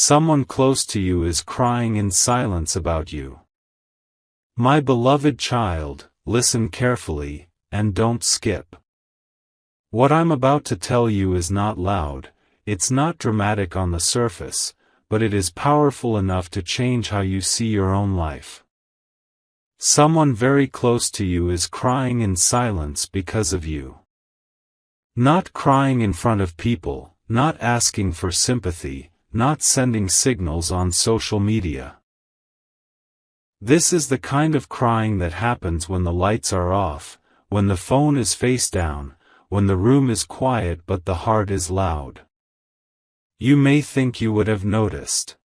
Someone close to you is crying in silence about you. My beloved child, listen carefully, and don't skip. What I'm about to tell you is not loud, it's not dramatic on the surface, but it is powerful enough to change how you see your own life. Someone very close to you is crying in silence because of you. Not crying in front of people, not asking for sympathy, not sending signals on social media. This is the kind of crying that happens when the lights are off, when the phone is face down, when the room is quiet but the heart is loud. You may think you would have noticed.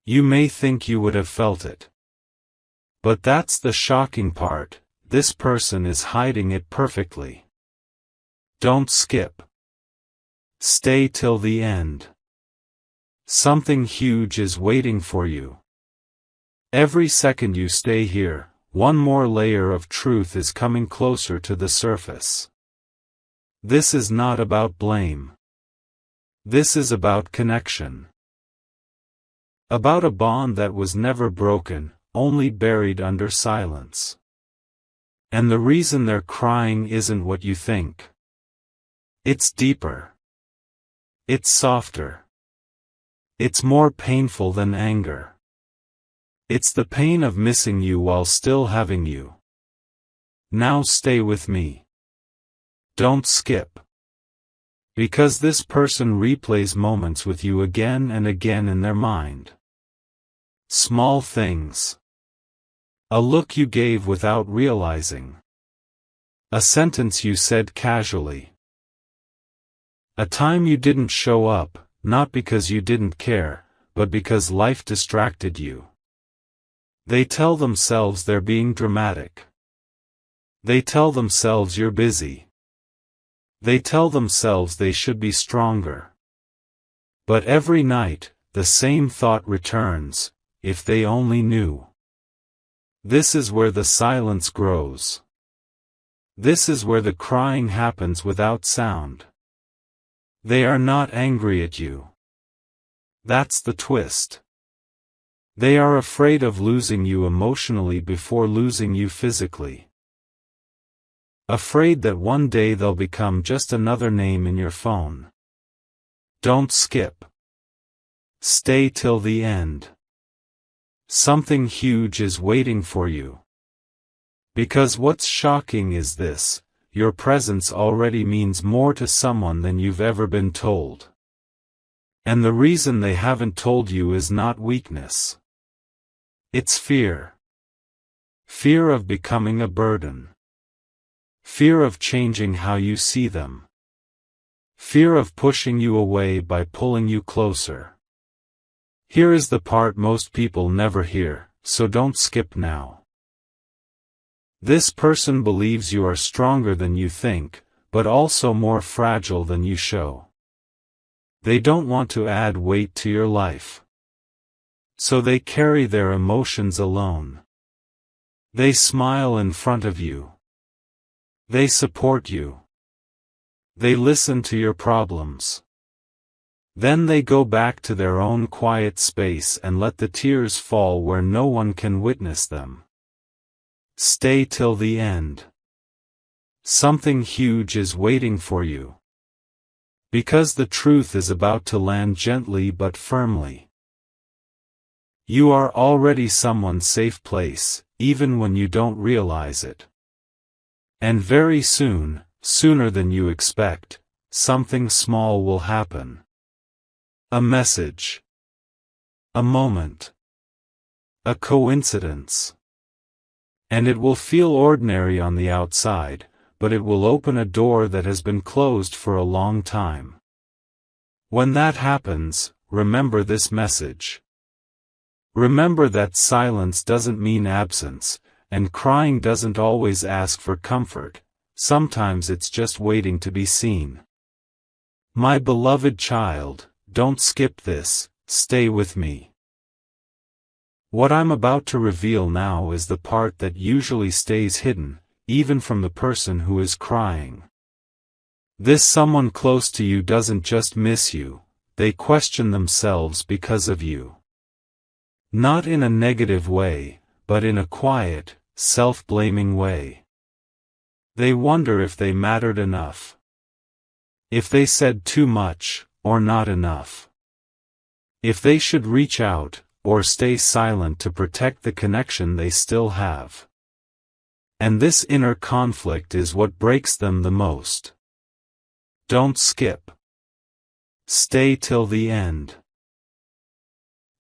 You may think you would have felt it. But that's the shocking part, this person is hiding it perfectly. Don't skip. Stay till the end. Something huge is waiting for you. Every second you stay here, one more layer of truth is coming closer to the surface. This is not about blame. This is about connection. About a bond that was never broken, only buried under silence. And the reason they're crying isn't what you think. It's deeper. It's softer. It's more painful than anger. It's the pain of missing you while still having you. Now stay with me. Don't skip. Because this person replays moments with you again and again in their mind. Small things. A look you gave without realizing. A sentence you said casually. A time you didn't show up, not because you didn't care, but because life distracted you. They tell themselves they're being dramatic. They tell themselves you're busy. They tell themselves they should be stronger. But every night, the same thought returns, if they only knew. This is where the silence grows. This is where the crying happens without sound. They are not angry at you. That's the twist. They are afraid of losing you emotionally before losing you physically. Afraid that one day they'll become just another name in your phone. Don't skip. Stay till the end. Something huge is waiting for you. Because what's shocking is this. Your presence already means more to someone than you've ever been told. And the reason they haven't told you is not weakness. It's fear. Fear of becoming a burden. Fear of changing how you see them. Fear of pushing you away by pulling you closer. Here is the part most people never hear, so don't skip now. This person believes you are stronger than you think, but also more fragile than you show. They don't want to add weight to your life. So they carry their emotions alone. They smile in front of you. They support you. They listen to your problems. Then they go back to their own quiet space and let the tears fall where no one can witness them. Stay till the end. Something huge is waiting for you. Because the truth is about to land gently but firmly. You are already someone's safe place, even when you don't realize it. And very soon, sooner than you expect, something small will happen. A message. A moment. A coincidence. And it will feel ordinary on the outside, but it will open a door that has been closed for a long time. When that happens, remember this message. Remember that silence doesn't mean absence, and crying doesn't always ask for comfort, sometimes it's just waiting to be seen. My beloved child, don't skip this, stay with me. What I'm about to reveal now is the part that usually stays hidden, even from the person who is crying. This someone close to you doesn't just miss you, they question themselves because of you. Not in a negative way, but in a quiet, self-blaming way. They wonder if they mattered enough. If they said too much, or not enough. If they should reach out, or stay silent to protect the connection they still have. And this inner conflict is what breaks them the most. Don't skip. Stay till the end.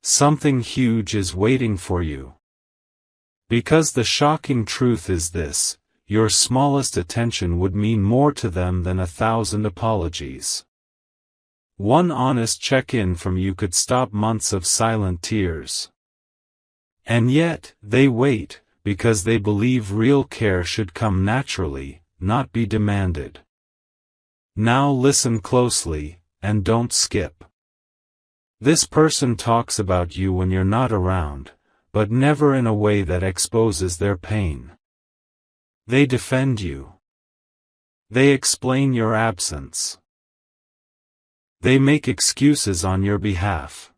Something huge is waiting for you. Because the shocking truth is this, your smallest attention would mean more to them than 1,000 apologies. One honest check-in from you could stop months of silent tears. And yet, they wait, because they believe real care should come naturally, not be demanded. Now listen closely, and don't skip. This person talks about you when you're not around, but never in a way that exposes their pain. They defend you. They explain your absence. They make excuses on your behalf.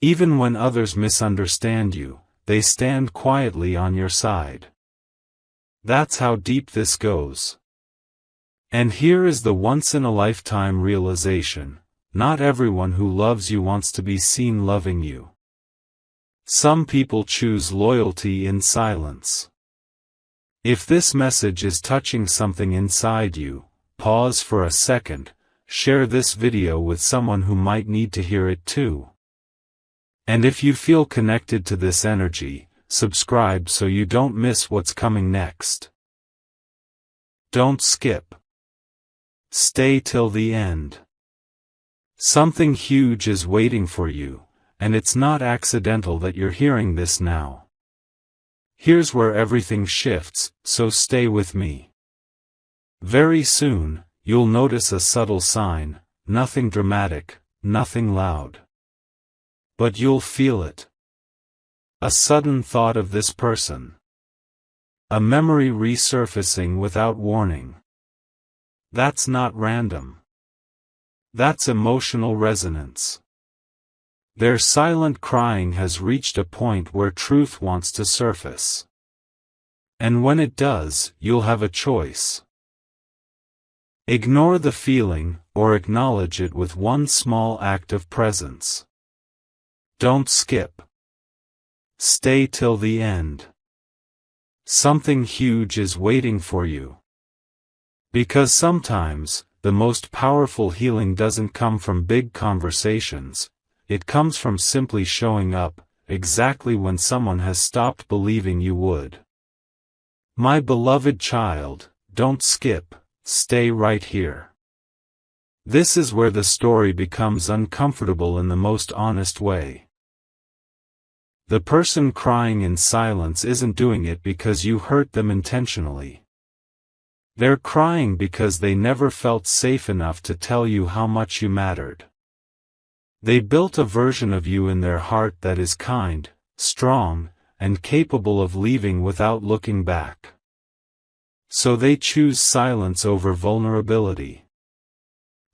Even when others misunderstand you, they stand quietly on your side. That's how deep this goes. And here is the once-in-a-lifetime realization: not everyone who loves you wants to be seen loving you. Some people choose loyalty in silence. If this message is touching something inside you, pause for a second, share this video with someone who might need to hear it too. And if you feel connected to this energy, subscribe so you don't miss what's coming next. Don't skip. Stay till the end. Something huge is waiting for you, and it's not accidental that you're hearing this now. Here's where everything shifts, so stay with me. Very soon, you'll notice a subtle sign, nothing dramatic, nothing loud. But you'll feel it. A sudden thought of this person. A memory resurfacing without warning. That's not random. That's emotional resonance. Their silent crying has reached a point where truth wants to surface. And when it does, you'll have a choice. Ignore the feeling, or acknowledge it with one small act of presence. Don't skip. Stay till the end. Something huge is waiting for you. Because sometimes, the most powerful healing doesn't come from big conversations, it comes from simply showing up, exactly when someone has stopped believing you would. My beloved child, don't skip. Stay right here. This is where the story becomes uncomfortable in the most honest way. The person crying in silence isn't doing it because you hurt them intentionally. They're crying because they never felt safe enough to tell you how much you mattered. They built a version of you in their heart that is kind, strong, and capable of leaving without looking back. So they choose silence over vulnerability.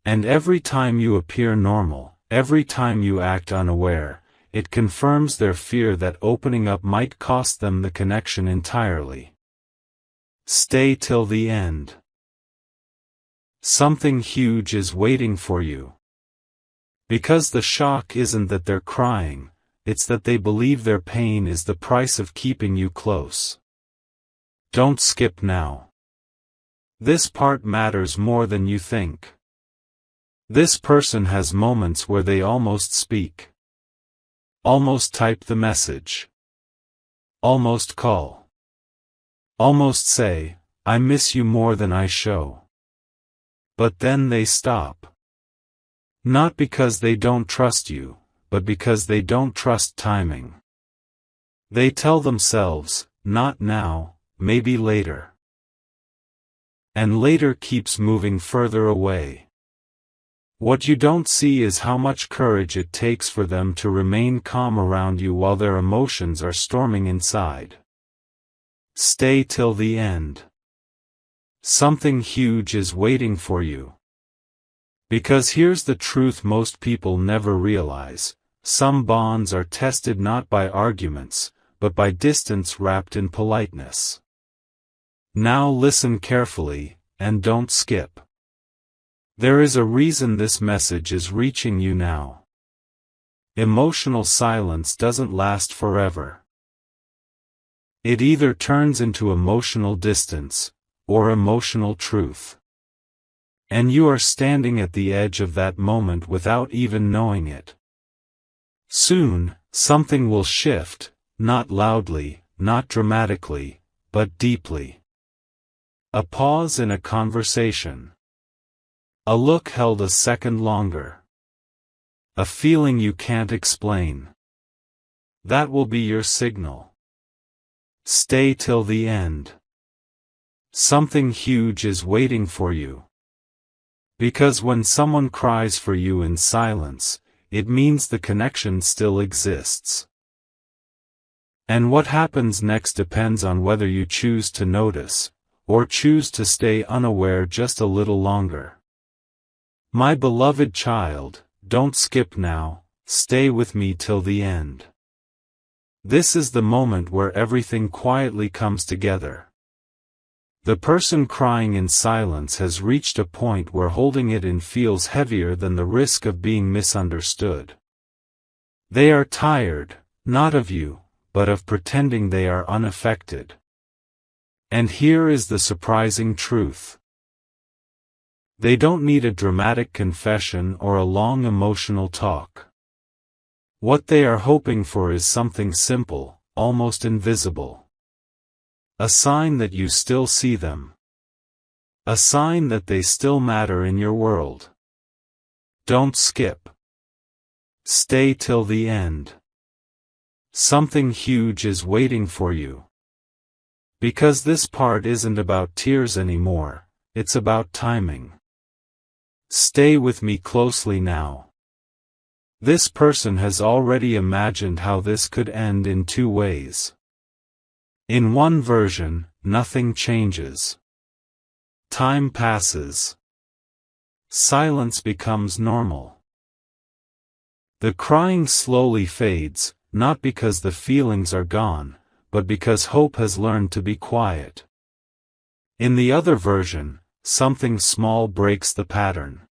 And every time you appear normal, every time you act unaware, it confirms their fear that opening up might cost them the connection entirely. Stay till the end. Something huge is waiting for you. Because the shock isn't that they're crying, it's that they believe their pain is the price of keeping you close. Don't skip now. This part matters more than you think. This person has moments where they almost speak. Almost type the message. Almost call. Almost say, I miss you more than I show. But then they stop. Not because they don't trust you, but because they don't trust timing. They tell themselves, not now, maybe later. And later keeps moving further away. What you don't see is how much courage it takes for them to remain calm around you while their emotions are storming inside. Stay till the end. Something huge is waiting for you. Because here's the truth most people never realize: some bonds are tested not by arguments, but by distance wrapped in politeness. Now listen carefully, and don't skip. There is a reason this message is reaching you now. Emotional silence doesn't last forever. It either turns into emotional distance, or emotional truth. And you are standing at the edge of that moment without even knowing it. Soon, something will shift, not loudly, not dramatically, but deeply. A pause in a conversation. A look held a second longer. A feeling you can't explain. That will be your signal. Stay till the end. Something huge is waiting for you. Because when someone cries for you in silence, it means the connection still exists. And what happens next depends on whether you choose to notice, or choose to stay unaware just a little longer. My beloved child, don't skip now, stay with me till the end. This is the moment where everything quietly comes together. The person crying in silence has reached a point where holding it in feels heavier than the risk of being misunderstood. They are tired, not of you, but of pretending they are unaffected. And here is the surprising truth. They don't need a dramatic confession or a long emotional talk. What they are hoping for is something simple, almost invisible. A sign that you still see them. A sign that they still matter in your world. Don't skip. Stay till the end. Something huge is waiting for you. Because this part isn't about tears anymore, it's about timing. Stay with me closely now. This person has already imagined how this could end in two ways. In one version, nothing changes. Time passes. Silence becomes normal. The crying slowly fades, not because the feelings are gone, but because hope has learned to be quiet. In the other version, something small breaks the pattern.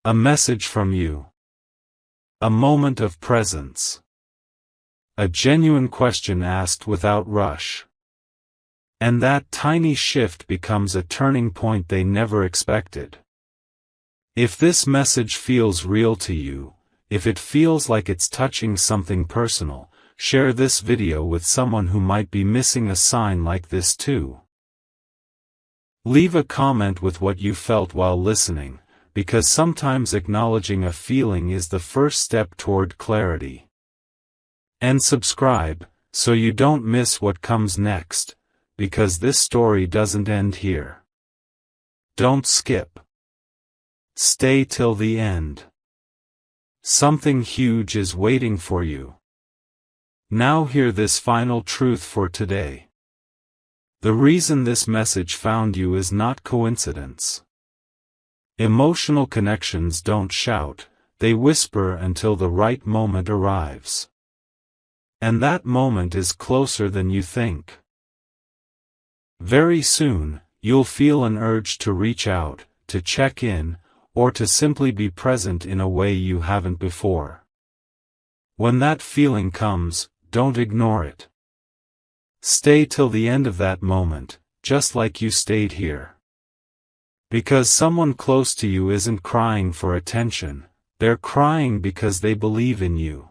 A message from you. A moment of presence. A genuine question asked without rush. And that tiny shift becomes a turning point they never expected. If this message feels real to you, if it feels like it's touching something personal, share this video with someone who might be missing a sign like this too. Leave a comment with what you felt while listening, because sometimes acknowledging a feeling is the first step toward clarity. And subscribe, so you don't miss what comes next, because this story doesn't end here. Don't skip. Stay till the end. Something huge is waiting for you. Now hear this final truth for today. The reason this message found you is not coincidence. Emotional connections don't shout, they whisper until the right moment arrives. And that moment is closer than you think. Very soon, you'll feel an urge to reach out, to check in, or to simply be present in a way you haven't before. When that feeling comes, don't ignore it. Stay till the end of that moment, just like you stayed here. Because someone close to you isn't crying for attention, they're crying because they believe in you.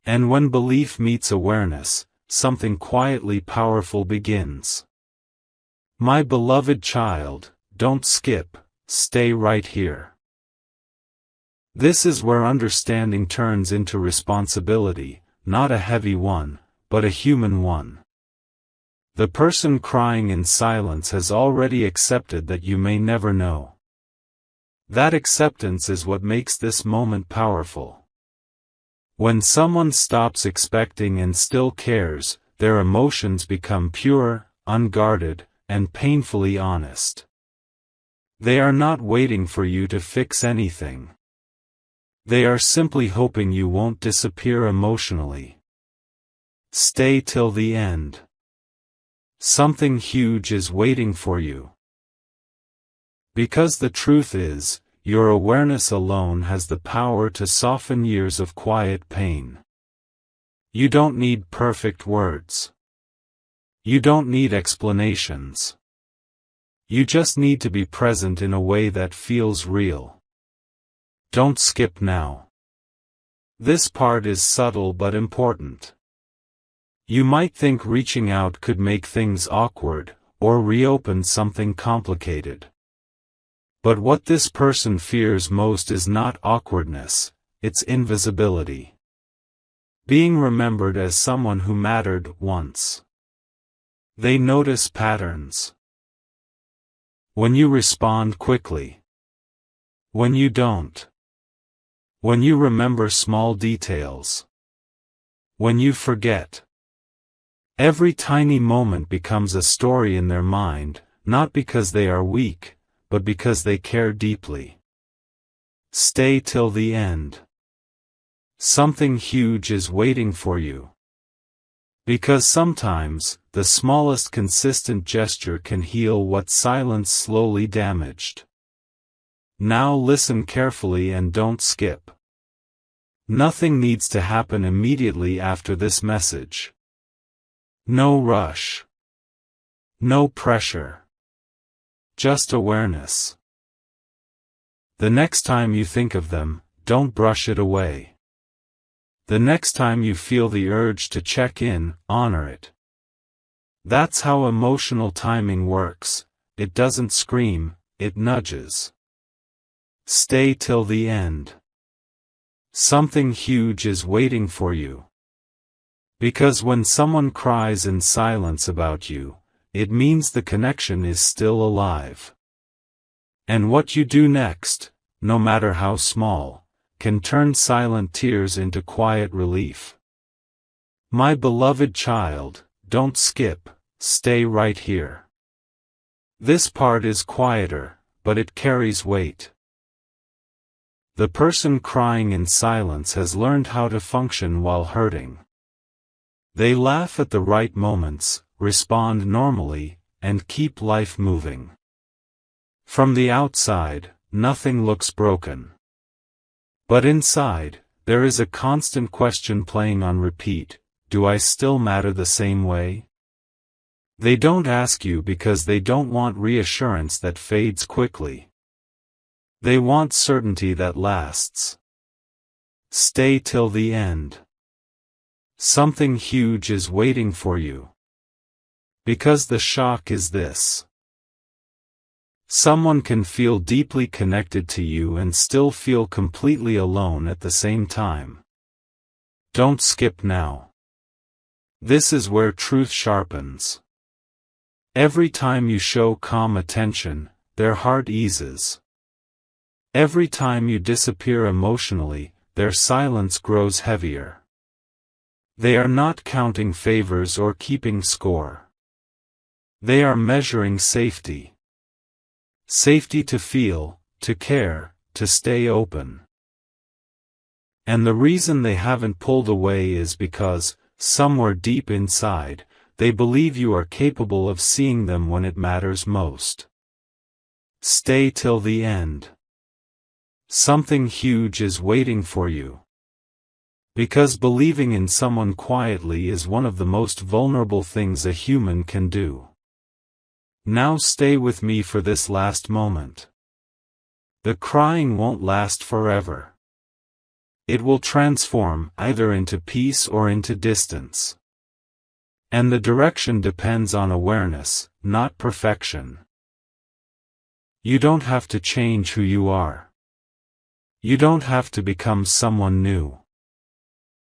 And when belief meets awareness, something quietly powerful begins. My beloved child, don't skip, stay right here. This is where understanding turns into responsibility, not a heavy one, but a human one. The person crying in silence has already accepted that you may never know. That acceptance is what makes this moment powerful. When someone stops expecting and still cares, their emotions become pure, unguarded, and painfully honest. They are not waiting for you to fix anything. They are simply hoping you won't disappear emotionally. Stay till the end. Something huge is waiting for you. Because the truth is, your awareness alone has the power to soften years of quiet pain. You don't need perfect words. You don't need explanations. You just need to be present in a way that feels real. Don't skip now. This part is subtle but important. You might think reaching out could make things awkward, or reopen something complicated. But what this person fears most is not awkwardness, it's invisibility. Being remembered as someone who mattered once. They notice patterns. When you respond quickly. When you don't. When you remember small details. When you forget. Every tiny moment becomes a story in their mind, not because they are weak, but because they care deeply. Stay till the end. Something huge is waiting for you. Because sometimes, the smallest consistent gesture can heal what silence slowly damaged. Now listen carefully and don't skip. Nothing needs to happen immediately after this message. No rush. No pressure. Just awareness. The next time you think of them, don't brush it away. The next time you feel the urge to check in, honor it. That's how emotional timing works. It doesn't scream, it nudges. Stay till the end. Something huge is waiting for you. Because when someone cries in silence about you, it means the connection is still alive. And what you do next, no matter how small, can turn silent tears into quiet relief. My beloved child, don't skip, stay right here. This part is quieter, but it carries weight. The person crying in silence has learned how to function while hurting. They laugh at the right moments, respond normally, and keep life moving. From the outside, nothing looks broken. But inside, there is a constant question playing on repeat: do I still matter the same way? They don't ask you because they don't want reassurance that fades quickly. They want certainty that lasts. Stay till the end. Something huge is waiting for you. Because the shock is this. Someone can feel deeply connected to you and still feel completely alone at the same time. Don't skip now. This is where truth sharpens. Every time you show calm attention, their heart eases. Every time you disappear emotionally, their silence grows heavier. They are not counting favors or keeping score. They are measuring safety. Safety to feel, to care, to stay open. And the reason they haven't pulled away is because, somewhere deep inside, they believe you are capable of seeing them when it matters most. Stay till the end. Something huge is waiting for you. Because believing in someone quietly is one of the most vulnerable things a human can do. Now stay with me for this last moment. The crying won't last forever. It will transform either into peace or into distance. And the direction depends on awareness, not perfection. You don't have to change who you are. You don't have to become someone new.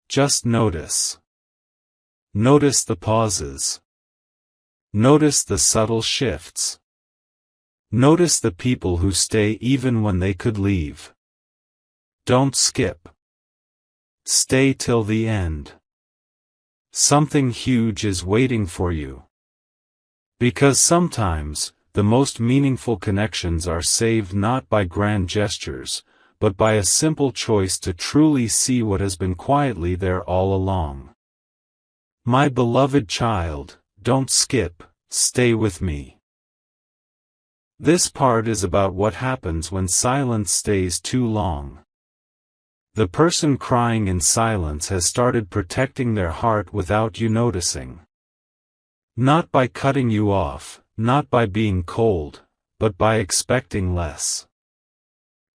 Just notice. Notice the pauses. Notice the subtle shifts. Notice the people who stay even when they could leave. Don't skip. Stay till the end. Something huge is waiting for you. Because sometimes, the most meaningful connections are saved not by grand gestures, but by a simple choice to truly see what has been quietly there all along. My beloved child, don't skip, stay with me. This part is about what happens when silence stays too long. The person crying in silence has started protecting their heart without you noticing. Not by cutting you off, not by being cold, but by expecting less.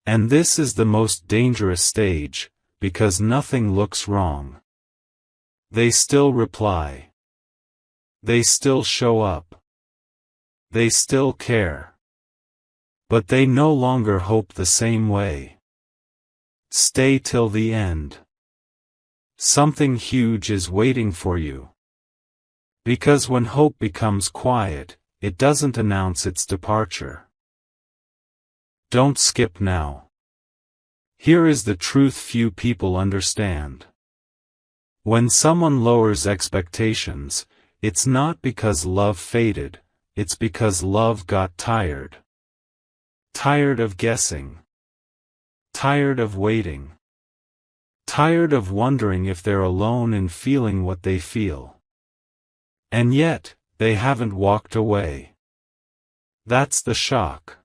And this is the most dangerous stage, because nothing looks wrong. They still reply. They still show up. They still care. But they no longer hope the same way. Stay till the end. Something huge is waiting for you. Because when hope becomes quiet, it doesn't announce its departure. Don't skip now. Here is the truth few people understand. When someone lowers expectations, it's not because love faded, it's because love got tired. Tired of guessing. Tired of waiting. Tired of wondering if they're alone in feeling what they feel. And yet, they haven't walked away. That's the shock.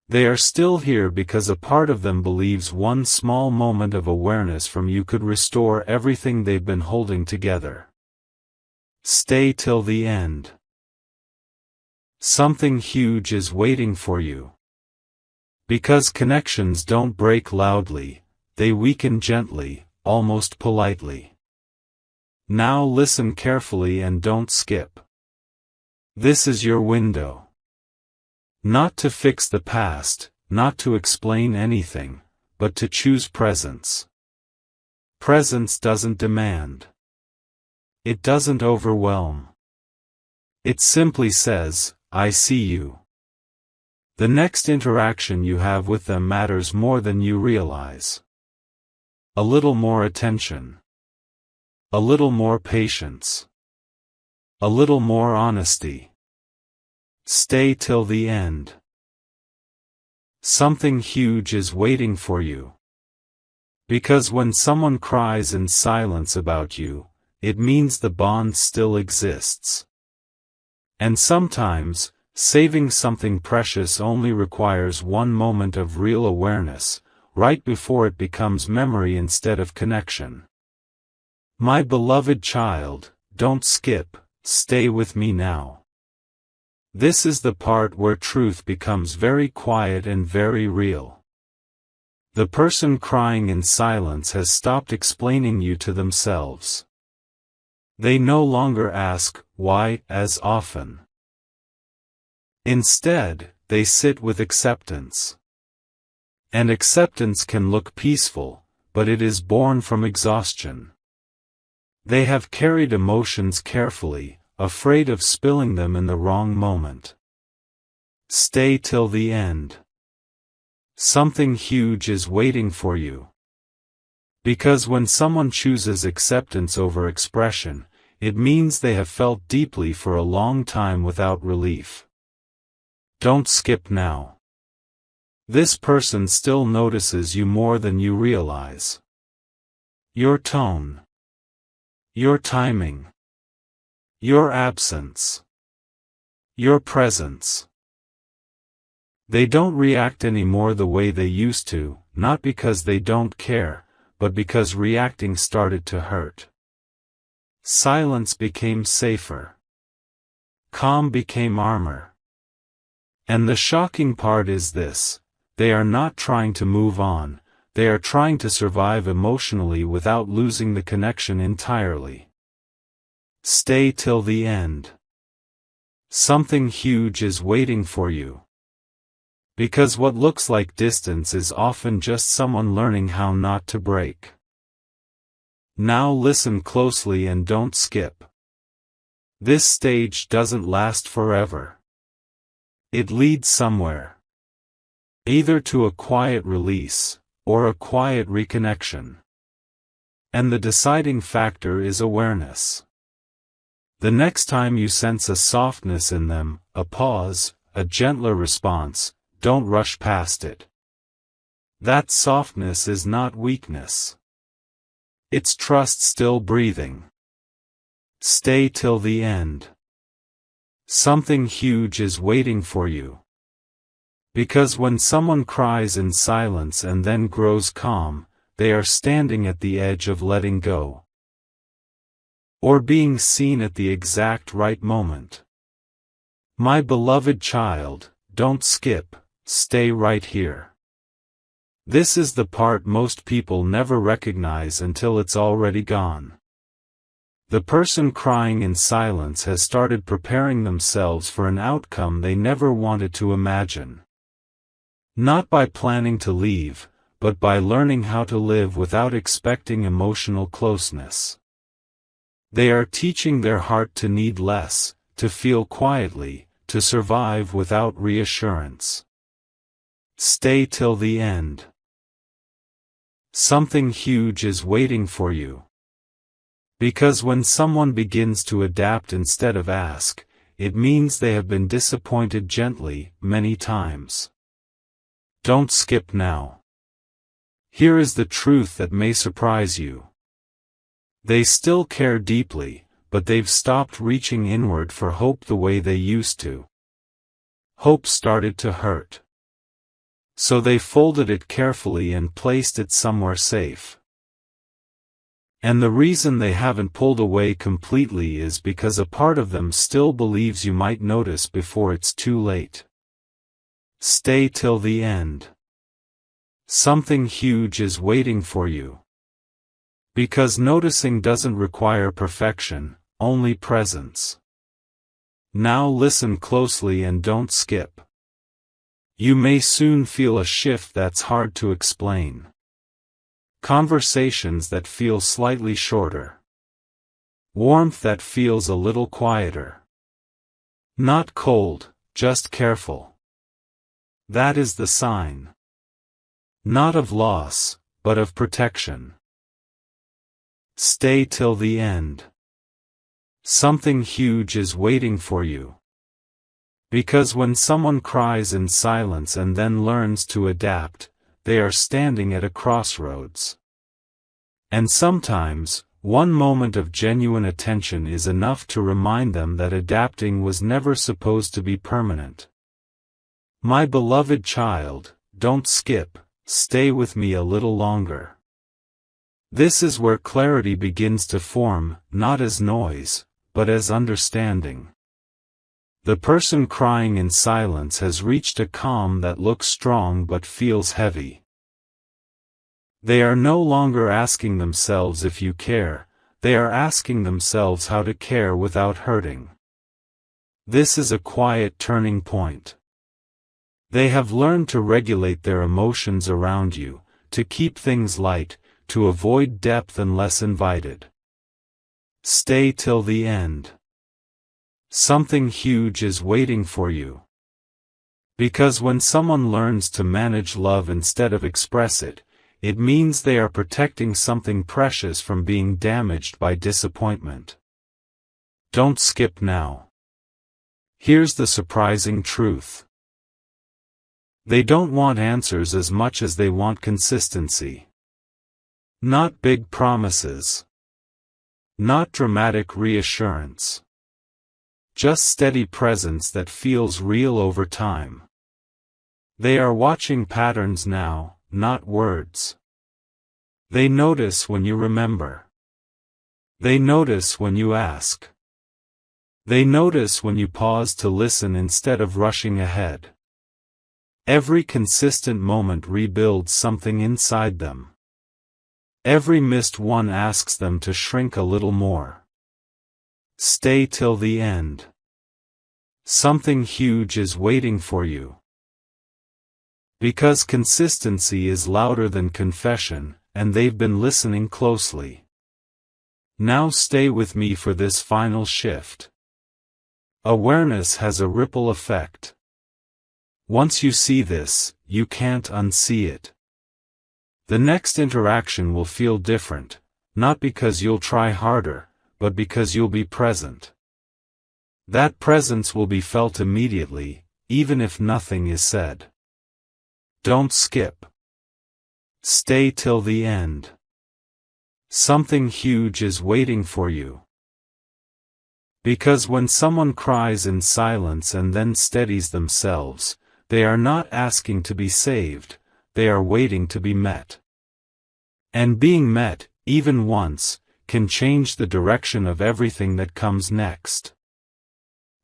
They are still here because a part of them believes one small moment of awareness from you could restore everything they've been holding together. Stay till the end. Something huge is waiting for you. Because connections don't break loudly, they weaken gently, almost politely. Now listen carefully and don't skip. This is your window. Not to fix the past, not to explain anything, but to choose presence. Presence doesn't demand. It doesn't overwhelm. It simply says, I see you. The next interaction you have with them matters more than you realize. A little more attention. A little more patience. A little more honesty. Stay till the end. Something huge is waiting for you. Because when someone cries in silence about you, it means the bond still exists. And sometimes, saving something precious only requires one moment of real awareness, right before it becomes memory instead of connection. My beloved child, don't skip, stay with me now. This is the part where truth becomes very quiet and very real. The person crying in silence has stopped explaining you to themselves. They no longer ask, why, as often. Instead, they sit with acceptance. And acceptance can look peaceful, but it is born from exhaustion. They have carried emotions carefully, afraid of spilling them in the wrong moment. Stay till the end. Something huge is waiting for you. Because when someone chooses acceptance over expression, it means they have felt deeply for a long time without relief. Don't skip now. This person still notices you more than you realize. Your tone. Your timing. Your absence. Your presence. They don't react anymore the way they used to, not because they don't care, but because reacting started to hurt. Silence became safer. Calm became armor. And the shocking part is this: they are not trying to move on, they are trying to survive emotionally without losing the connection entirely. Stay till the end. Something huge is waiting for you. Because what looks like distance is often just someone learning how not to break. Now listen closely and don't skip. This stage doesn't last forever. It leads somewhere. Either to a quiet release, or a quiet reconnection. And the deciding factor is awareness. The next time you sense a softness in them, a pause, a gentler response, don't rush past it. That softness is not weakness. It's trust still breathing. Stay till the end. Something huge is waiting for you. Because when someone cries in silence and then grows calm, they are standing at the edge of letting go. Or being seen at the exact right moment. My beloved child, don't skip, stay right here. This is the part most people never recognize until it's already gone. The person crying in silence has started preparing themselves for an outcome they never wanted to imagine. Not by planning to leave, but by learning how to live without expecting emotional closeness. They are teaching their heart to need less, to feel quietly, to survive without reassurance. Stay till the end. Something huge is waiting for you. Because when someone begins to adapt instead of ask, it means they have been disappointed gently, many times. Don't skip now. Here is the truth that may surprise you. They still care deeply, but they've stopped reaching inward for hope the way they used to. Hope started to hurt. So they folded it carefully and placed it somewhere safe. And the reason they haven't pulled away completely is because a part of them still believes you might notice before it's too late. Stay till the end. Something huge is waiting for you. Because noticing doesn't require perfection, only presence. Now listen closely and don't skip. You may soon feel a shift that's hard to explain. Conversations that feel slightly shorter. Warmth that feels a little quieter. Not cold, just careful. That is the sign. Not of loss, but of protection. Stay till the end. Something huge is waiting for you. Because when someone cries in silence and then learns to adapt, they are standing at a crossroads. And sometimes, one moment of genuine attention is enough to remind them that adapting was never supposed to be permanent. My beloved child, don't skip, stay with me a little longer. This is where clarity begins to form, not as noise, but as understanding. The person crying in silence has reached a calm that looks strong but feels heavy. They are no longer asking themselves if you care, they are asking themselves how to care without hurting. This is a quiet turning point. They have learned to regulate their emotions around you, to keep things light, to avoid depth unless invited. Stay till the end. Something huge is waiting for you. Because when someone learns to manage love instead of express it, it means they are protecting something precious from being damaged by disappointment. Don't skip now. Here's the surprising truth. They don't want answers as much as they want consistency. Not big promises. Not dramatic reassurance. Just steady presence that feels real over time. They are watching patterns now, not words. They notice when you remember. They notice when you ask. They notice when you pause to listen instead of rushing ahead. Every consistent moment rebuilds something inside them. Every missed one asks them to shrink a little more. Stay till the end. Something huge is waiting for you. Because consistency is louder than confession, and they've been listening closely. Now stay with me for this final shift. Awareness has a ripple effect. Once you see this, you can't unsee it. The next interaction will feel different, not because you'll try harder, but because you'll be present. That presence will be felt immediately, even if nothing is said. Don't skip. Stay till the end. Something huge is waiting for you. Because when someone cries in silence and then steadies themselves, they are not asking to be saved, they are waiting to be met. And being met, even once, can change the direction of everything that comes next.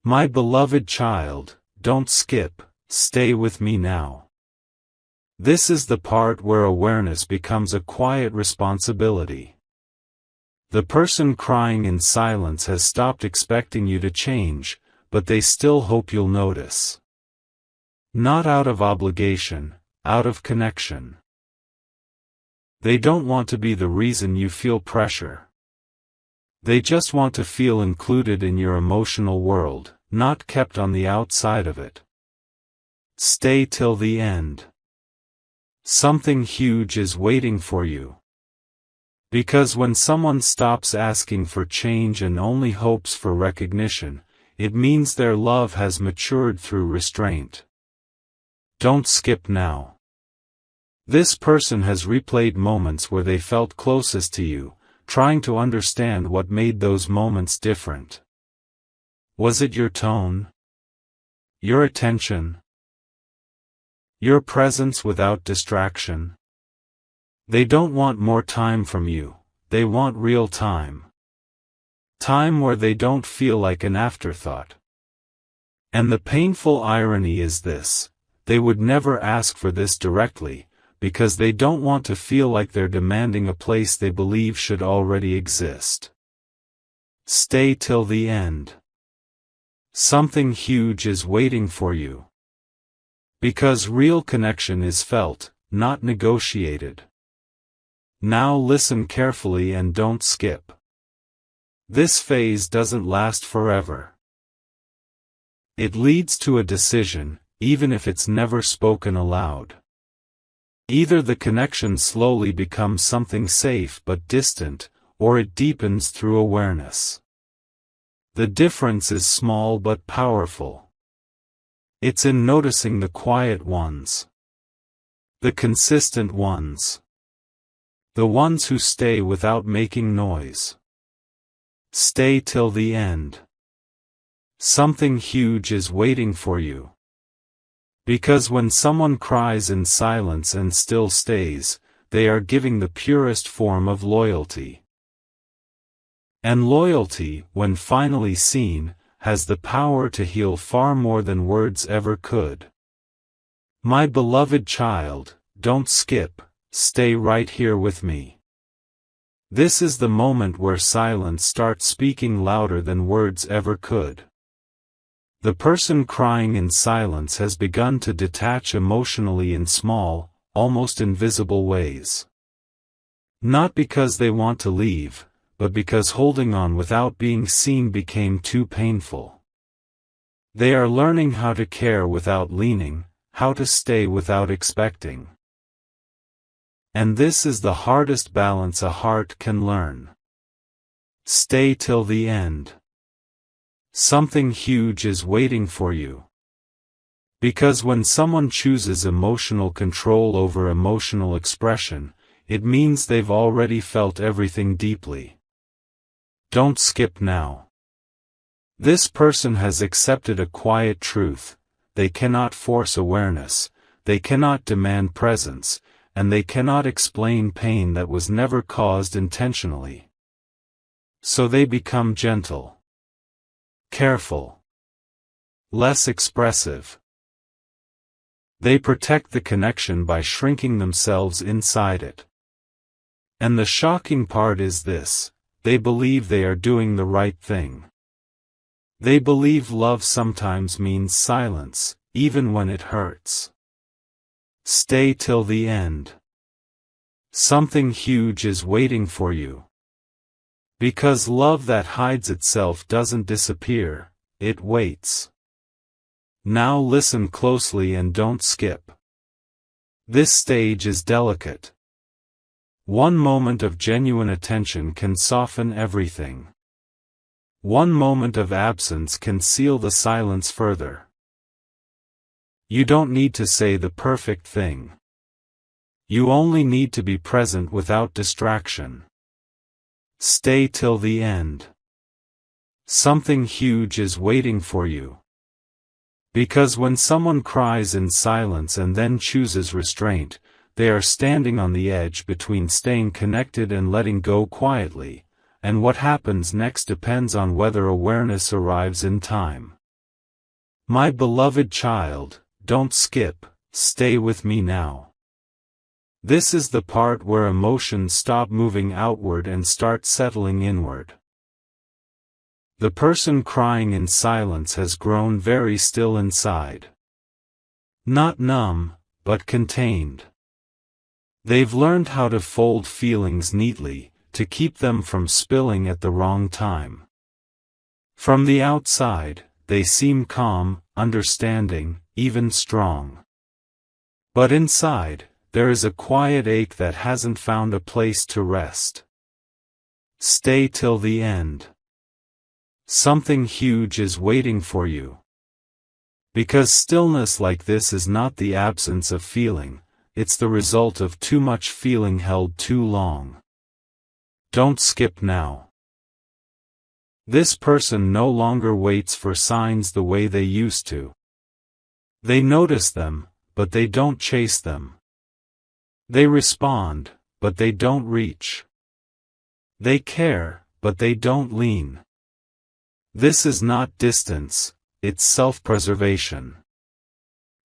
My beloved child, don't skip, stay with me now. This is the part where awareness becomes a quiet responsibility. The person crying in silence has stopped expecting you to change, but they still hope you'll notice. Not out of obligation, out of connection. They don't want to be the reason you feel pressure. They just want to feel included in your emotional world, not kept on the outside of it. Stay till the end. Something huge is waiting for you. Because when someone stops asking for change and only hopes for recognition, it means their love has matured through restraint. Don't skip now. This person has replayed moments where they felt closest to you, trying to understand what made those moments different. Was it your tone? Your attention? Your presence without distraction? They don't want more time from you, they want real time. Time where they don't feel like an afterthought. And the painful irony is this: they would never ask for this directly, because they don't want to feel like they're demanding a place they believe should already exist. Stay till the end. Something huge is waiting for you. Because real connection is felt, not negotiated. Now listen carefully and don't skip. This phase doesn't last forever. It leads to a decision, even if it's never spoken aloud. Either the connection slowly becomes something safe but distant, or it deepens through awareness. The difference is small but powerful. It's in noticing the quiet ones. The consistent ones. The ones who stay without making noise. Stay till the end. Something huge is waiting for you. Because when someone cries in silence and still stays, they are giving the purest form of loyalty. And loyalty, when finally seen, has the power to heal far more than words ever could. My beloved child, don't skip. Stay right here with me. This is the moment where silence starts speaking louder than words ever could. The person crying in silence has begun to detach emotionally in small, almost invisible ways. Not because they want to leave, but because holding on without being seen became too painful. They are learning how to care without leaning, how to stay without expecting. And this is the hardest balance a heart can learn. Stay till the end. Something huge is waiting for you. Because when someone chooses emotional control over emotional expression, it means they've already felt everything deeply. Don't skip now. This person has accepted a quiet truth: they cannot force awareness, they cannot demand presence, and they cannot explain pain that was never caused intentionally. So they become gentle, careful, less expressive. They protect the connection by shrinking themselves inside it. And the shocking part is this: they believe they are doing the right thing. They believe love sometimes means silence, even when it hurts. Stay till the end. Something huge is waiting for you. Because love that hides itself doesn't disappear, it waits. Now listen closely and don't skip. This stage is delicate. One moment of genuine attention can soften everything. One moment of absence can seal the silence further. You don't need to say the perfect thing. You only need to be present without distraction. Stay till the end. Something huge is waiting for you. Because when someone cries in silence and then chooses restraint, they are standing on the edge between staying connected and letting go quietly, and what happens next depends on whether awareness arrives in time. My beloved child, don't skip, stay with me now. This is the part where emotions stop moving outward and start settling inward. The person crying in silence has grown very still inside. Not numb, but contained. They've learned how to fold feelings neatly, to keep them from spilling at the wrong time. From the outside, they seem calm, understanding, even strong. But inside, there is a quiet ache that hasn't found a place to rest. Stay till the end. Something huge is waiting for you. Because stillness like this is not the absence of feeling, it's the result of too much feeling held too long. Don't skip now. This person no longer waits for signs the way they used to. They notice them, but they don't chase them. They respond, but they don't reach. They care, but they don't lean. This is not distance, it's self-preservation.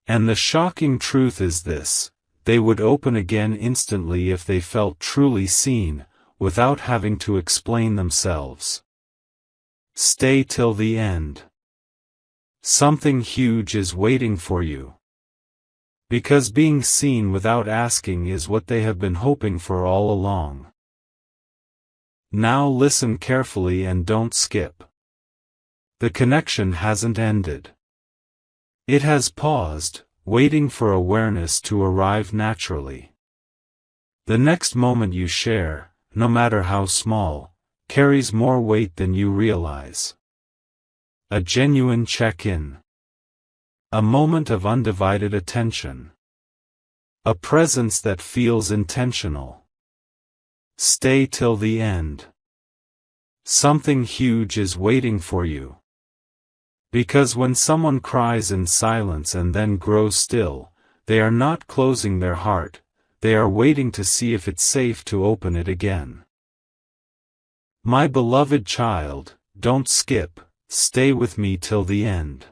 And the shocking truth is this: they would open again instantly if they felt truly seen, without having to explain themselves. Stay till the end. Something huge is waiting for you. Because being seen without asking is what they have been hoping for all along. Now listen carefully and don't skip. The connection hasn't ended. It has paused, waiting for awareness to arrive naturally. The next moment you share, no matter how small, carries more weight than you realize. A genuine check-in. A moment of undivided attention. A presence that feels intentional. Stay till the end. Something huge is waiting for you. Because when someone cries in silence and then grows still, they are not closing their heart, they are waiting to see if it's safe to open it again. My beloved child, don't skip, stay with me till the end.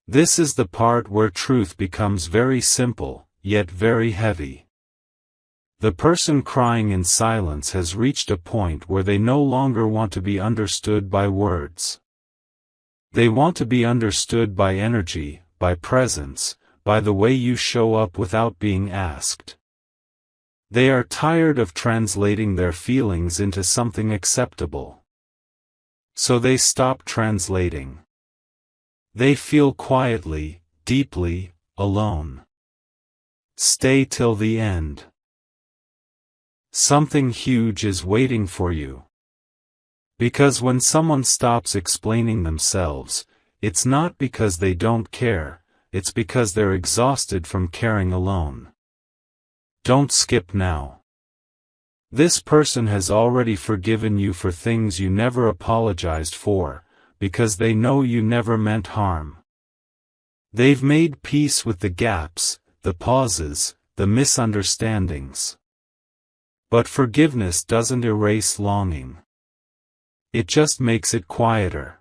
This is the part where truth becomes very simple, yet very heavy. The person crying in silence has reached a point where they no longer want to be understood by words. They want to be understood by energy, by presence, by the way you show up without being asked. They are tired of translating their feelings into something acceptable. So they stop translating. They feel quietly, deeply, alone. Stay till the end. Something huge is waiting for you. Because when someone stops explaining themselves, it's not because they don't care, it's because they're exhausted from caring alone. Don't skip now. This person has already forgiven you for things you never apologized for, because they know you never meant harm. They've made peace with the gaps, the pauses, the misunderstandings. But forgiveness doesn't erase longing. It just makes it quieter.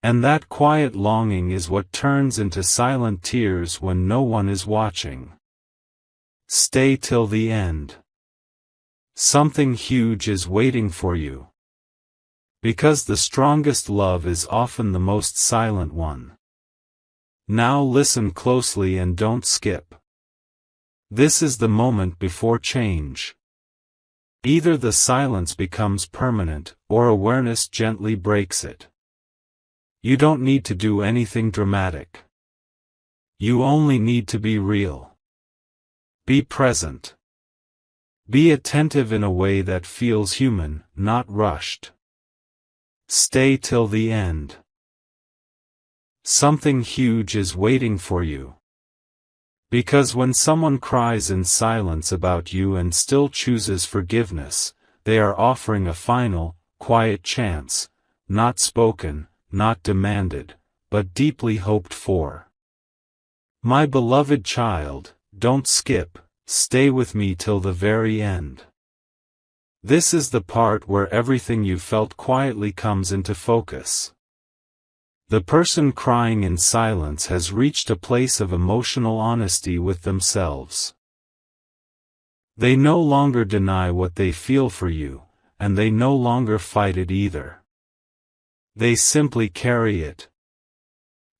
And that quiet longing is what turns into silent tears when no one is watching. Stay till the end. Something huge is waiting for you. Because the strongest love is often the most silent one. Now listen closely and don't skip. This is the moment before change. Either the silence becomes permanent, or awareness gently breaks it. You don't need to do anything dramatic. You only need to be real. Be present. Be attentive in a way that feels human, not rushed. Stay till the end. Something huge is waiting for you. Because when someone cries in silence about you and still chooses forgiveness, they are offering a final, quiet chance, not spoken, not demanded, but deeply hoped for. My beloved child, don't skip, stay with me till the very end. This is the part where everything you felt quietly comes into focus. The person crying in silence has reached a place of emotional honesty with themselves. They no longer deny what they feel for you, and they no longer fight it either. They simply carry it.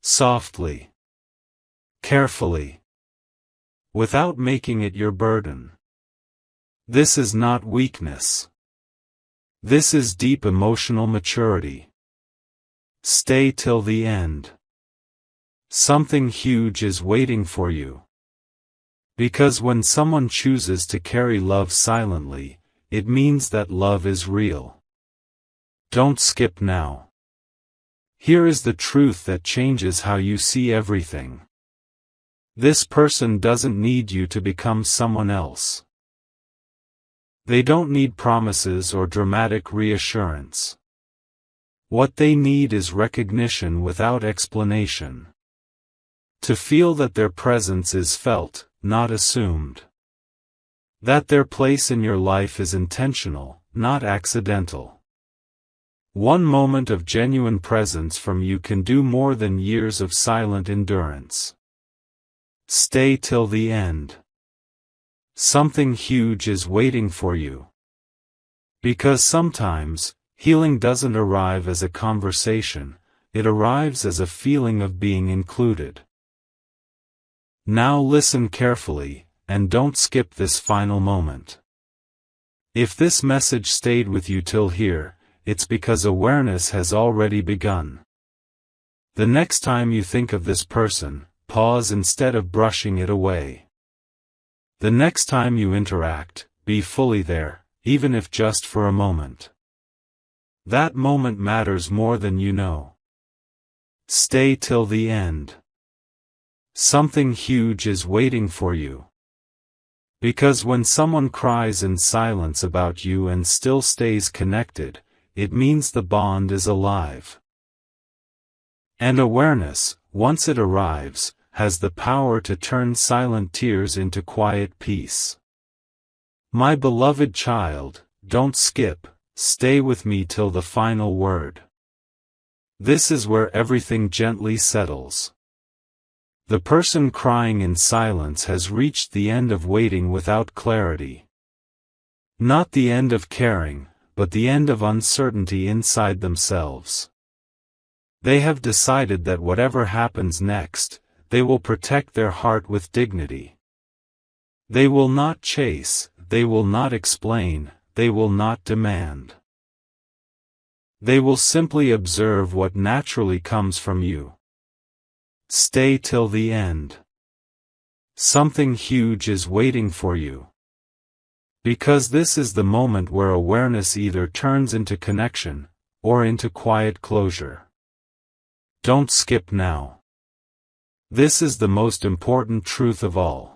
Softly. Carefully. Without making it your burden. This is not weakness. This is deep emotional maturity. Stay till the end. Something huge is waiting for you. Because when someone chooses to carry love silently, it means that love is real. Don't skip now. Here is the truth that changes how you see everything. This person doesn't need you to become someone else. They don't need promises or dramatic reassurance. What they need is recognition without explanation. To feel that their presence is felt, not assumed. That their place in your life is intentional, not accidental. One moment of genuine presence from you can do more than years of silent endurance. Stay till the end. Something huge is waiting for you. Because sometimes, healing doesn't arrive as a conversation, it arrives as a feeling of being included. Now listen carefully, and don't skip this final moment. If this message stayed with you till here, it's because awareness has already begun. The next time you think of this person, pause instead of brushing it away. The next time you interact, be fully there, even if just for a moment. That moment matters more than you know. Stay till the end. Something huge is waiting for you. Because when someone cries in silence about you and still stays connected, it means the bond is alive. And awareness, once it arrives, has the power to turn silent tears into quiet peace. My beloved child, don't skip. Stay with me till the final word. This is where everything gently settles. The person crying in silence has reached the end of waiting without clarity. Not the end of caring, but the end of uncertainty inside themselves. They have decided that whatever happens next, they will protect their heart with dignity. They will not chase, they will not explain, they will not demand. They will simply observe what naturally comes from you. Stay till the end. Something huge is waiting for you. Because this is the moment where awareness either turns into connection, or into quiet closure. Don't skip now. This is the most important truth of all.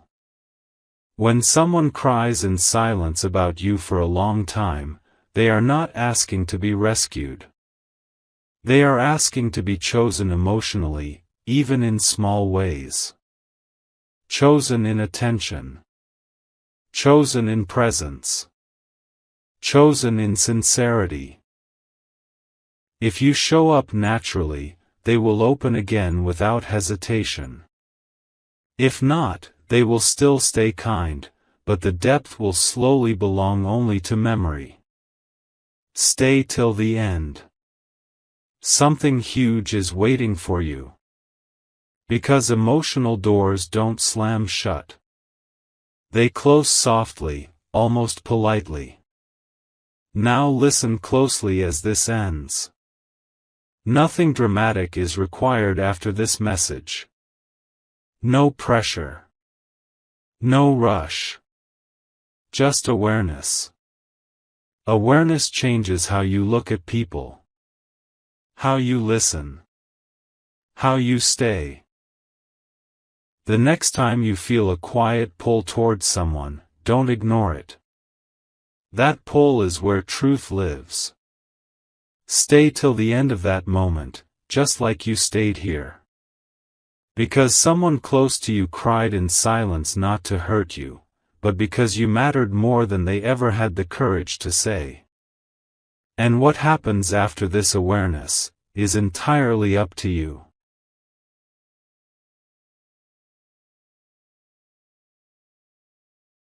When someone cries in silence about you for a long time, they are not asking to be rescued. They are asking to be chosen emotionally, even in small ways. Chosen in attention. Chosen in presence. Chosen in sincerity. If you show up naturally, they will open again without hesitation. If not, they will still stay kind, but the depth will slowly belong only to memory. Stay till the end. Something huge is waiting for you. Because emotional doors don't slam shut. They close softly, almost politely. Now listen closely as this ends. Nothing dramatic is required after this message. No pressure. No rush. Just awareness. Awareness changes how you look at people. How you listen. How you stay. The next time you feel a quiet pull towards someone, don't ignore it. That pull is where truth lives. Stay till the end of that moment, just like you stayed here. Because someone close to you cried in silence not to hurt you, but because you mattered more than they ever had the courage to say. And what happens after this awareness is entirely up to you.